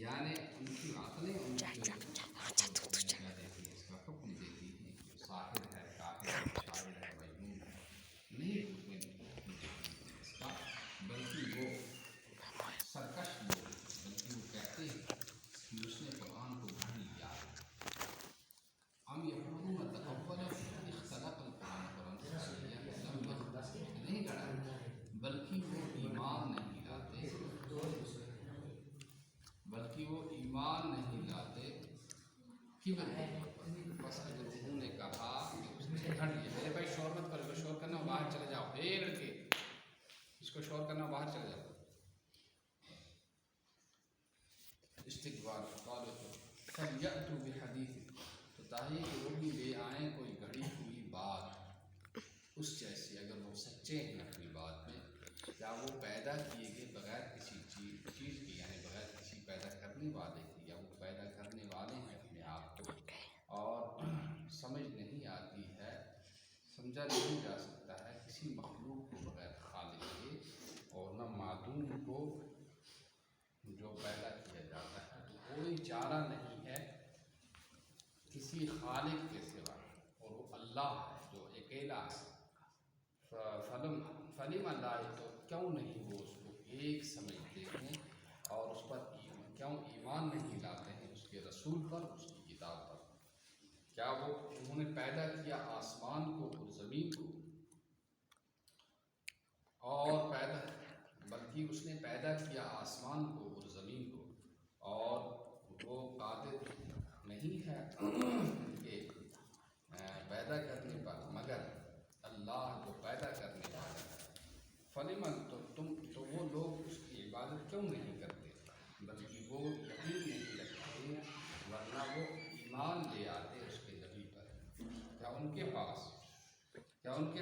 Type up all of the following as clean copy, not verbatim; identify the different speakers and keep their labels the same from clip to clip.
Speaker 1: یعنی ان کی عقلیں ان کو کیا دیتی ہیں، اس کا حکم دیتی ہیں کہ ساحر ہے، کاہن ہے، شاعر ہے، مجنون ہے، نہیں حکم اس کا، بلکہ وہ سرکش لوگ، بلکہ وہ کہتے ہیں کہ اس نے قرآن کو گھڑ لیا ہے۔ ام یقولون تقولہ اختلق القرآن، قرآن سے لیا ہے، لم یخلق نہیں گھڑا، بلکہ وہ ایمان نہیں لاتے، کبر بس اگر انہوں نے کہا کہ اس نے گھڑ لیا، میرے بھائی شور مت کرو، شور کرنا ہو باہر چلے جاؤ، لڑکے اس کو شور کرنا ہو باہر چلے جاؤ۔ استقبال قالوا فلیأتوا بحدیث، تو تاہی کہ وہ بھی لے آئیں کوئی گھڑی ہوئی بات اس جیسی، اگر وہ سچے ہیں اپنی بات میں، کیا وہ پیدا کیے گئے بغیر کسی چیز کی، یعنی بغیر کسی پیدا کرنے والے کی، یا وہ پیدا کرنے والے ہیں اپنے آپ کو، اور سمجھ نہیں آتی ہے، سمجھا نہیں جا سکتا ہے کسی مخلوق کو بغیر خالق کے، اور نہ معدوم کو جو پیدا کیا جاتا ہے، تو کوئی چارہ نہیں ہے کسی خالق کے سوا، اور وہ اللہ ہے جو اکیلا ہے۔ فلم اللہ، تو کیوں نہیں وہ اس کو ایک سمجھتے ہیں، اور اس پر کیوں ایمان نہیں لاتے ہیں، اس کے رسول پر، اس کی کتاب پر۔ کیا وہ انہوں نے پیدا کیا آسمان کو اور زمین کو، اور بلکہ اس نے پیدا کیا آسمان کو اور زمین کو، اور وہ قادر نہیں ہے کہ پیدا کرنے پر، مگر اللہ جو پیدا کرنے والا ہے۔ فلمن، تو وہ لوگ اس کی عبادت کیوں نہیں کرتے، بلکہ وہ یقین نہیں رکھتے، ورنہ وہ ایمان لے آتے اس کے نبی پر۔ کیا ان کے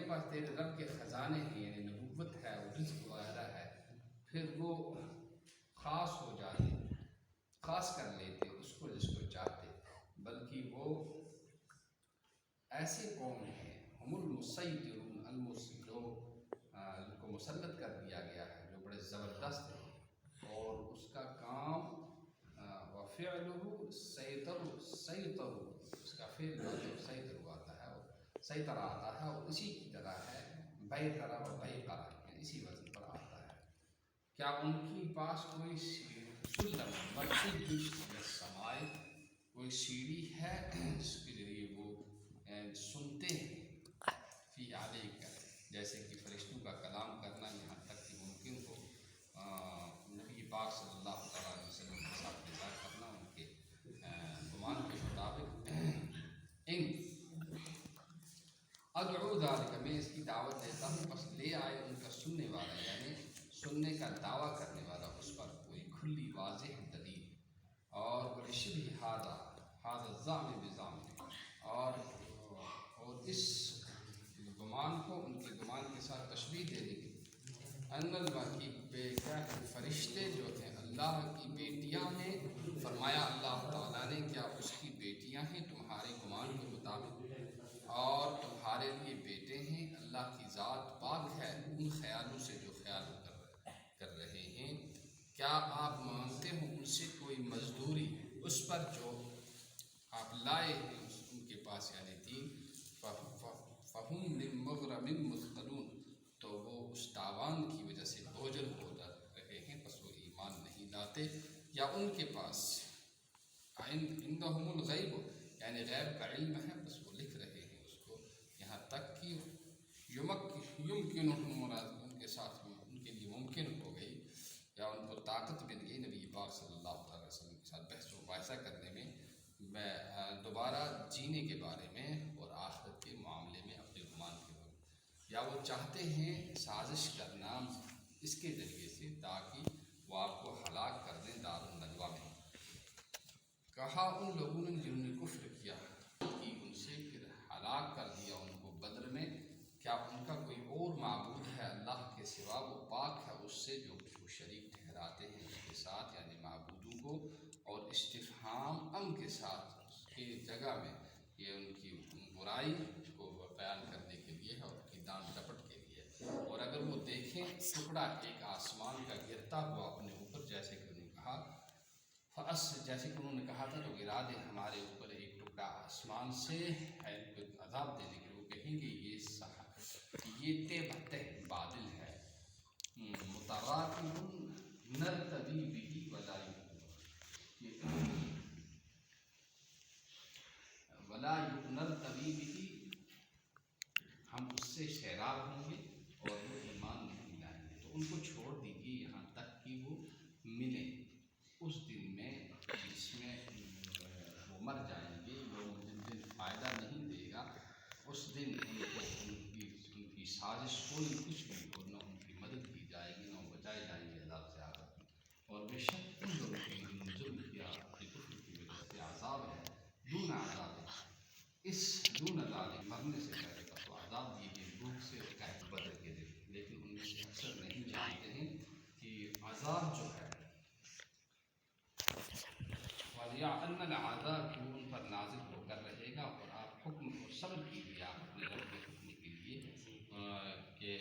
Speaker 1: پاس تیرے رب کے خزانے ہیں، یعنی نبوت ہے اور رزق وغیرہ ہے، پھر وہ خاص ہو جاتے، خاص کر لیتے اس کو جس کو چاہتے، بلکہ وہ ایسے قوم ہیں، ہم المسیطرون، جو ان کو مسلط کر دیا گیا ہے، جو بڑے زبردست ہیں، اور اس کا کام وفعلہ سیطر، اس کا فعل جو سیطر آتا ہے، اور سیطر آتا ہے، اور اسی کی طرح ہے بیطرہ و بیقرہ، یعنی اسی وزن پر آتا ہے۔ کیا ان کے پاس کوئی سلم سمائے، کوئی سیڑھی ہے جس کے ذریعے وہ سنتے ہیں، فی علیک، جیسے کہ فرشتوں کا کلام کرنا یہاں تک کہ ممکن ہو، نبی پاک صلی اللہ علیہ وسلم کے ساتھ نظار کرنا ان کے گمان کے مطابق۔ ان ادعو ذالک، میں اس کی دعوت دیتا ہوں، بس لے آئے ان کا سننے والا، یعنی سننے کا دعویٰ کرنے والا، اس پر کوئی کھلی واضح دلیل، اور شبہ ھذا الزعم بزعم، اور اس گمان کو ان کے گمان کے ساتھ تشبیہ دینے کی، ان اللہ کی کیا ہے، فرشتے جو ہیں اللہ کی بیٹیاں ہیں، فرمایا اللہ تعالیٰ نے کیا اس کی بیٹیاں ہیں تمہارے گمان کے مطابق، اور تمہارے لیے بیٹے ہیں، اللہ کی ذات پاک ہے ان خیالوں سے جو خیال کر رہے ہیں۔ کیا آپ مانتے ہو ان سے کوئی مزدوری اس پر جو آپ لائے ہیں ان کے پاس، یعنی دین، فہم من مغرم مثقلون، تو وہ اس تاوان کی وجہ سے بوجھل ہو رہے ہیں، بس وہ ایمان نہیں لاتے۔ یا ان کے پاس عندہم الغیب، یعنی غیب کا علم ہے، بس وہ لکھ رہے ہیں اس کو، یہاں تک کہ یمکنہم، مراد ان کے ساتھ ان کے لیے ممکن ہو گئی، یا ان کو طاقت مل گئی نبی پاک صلی اللہ علیہ وسلم کے ساتھ بحث و مباحثہ کرنے میں، دوبارہ جینے کے بارے میں اور آخرت کے معاملے میں اپنے گمان کے بارے میں، یا وہ چاہتے ہیں سازش کرنا اس کے ذریعے سے تاکہ وہ آپ کو ہلاک کر دیں دار الندوہ میں۔ کہا ان لوگوں نے جنہوں نے کفر کیا کہ ان سے، پھر ہلاک کر دیا ان کو بدر میں، کیا ان کا کوئی اور معبود ہے اللہ کے سوا، وہ پاک ہے اس سے جو شریک ٹھہراتے ہیں اس کے ساتھ، یعنی معبودوں کو، اور استفہام کے ساتھ اس کی جگہ میں یہ ان کی برائی کو بیان کرنے کے لیے ہے، اور ان کی دان ڈپٹ کے لیے، اور اگر وہ دیکھیں ٹکڑا ایک آسمان کا گرتا ہوا اپنے اوپر، جیسے کہ انہوں نے کہا بس جیسے کہ انہوں نے کہا تھا تو گرا دے ہمارے اوپر ایک ٹکڑا آسمان سے ہے ان کو عذاب دینے کے لیے، وہ کہیں گے یہ تے بتے بادل ہے، متراکم نرتوی به ولا نرتوی به، ہم اس سے سیراب ہوں گے اور وہ ایمان نہیں لائیں گے، تو ان کو چھوڑ دیجیے یہاں تک کہ وہ ملیں اس دن میں جس میں وہ مر جائیں گے، جس دن فائدہ نہیں دے گا، اس دن ان کو ان کی سازش کوئی کچھ بھی ہو، نہ ان کی مدد کی جائے گی، نہ وہ بچائے جائیں گے عذاب سے آخرت میں۔ اور بے شک ان لوگوں کی ظلم کیا اپنے کفر کی وجہ سے عذاب ہے، دون عذاب ہے، اس دون عذاب مرنے سے پہلے کا تو عذاب دیے گئے بھوک سے اور قحط بدر کے دن، لیکن ان میں سے اکثر نہیں جانتے ہیں کہ عذاب جو ہے وَلْيَعْلَمَ الْعَذَابُ کہ وہ ان پر نازل ہو کر رہے گا، اور آپ حکم اور صبر کیجیے آپ اپنے رب کے حکم کے لیے کہ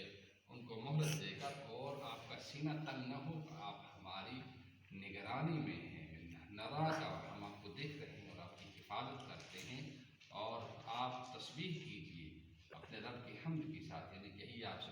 Speaker 1: ان کو مہلت دے گا، اور آپ کا سینہ تنگ نہ ہو، آپ ہماری نگرانی میں ہیں، نرا کا ہم آپ کو دیکھ رہے ہیں اور آپ کی حفاظت کرتے ہیں، اور آپ تسبیح کیجیے اپنے رب کی حمد کے ساتھ، یعنی یہی آپ سے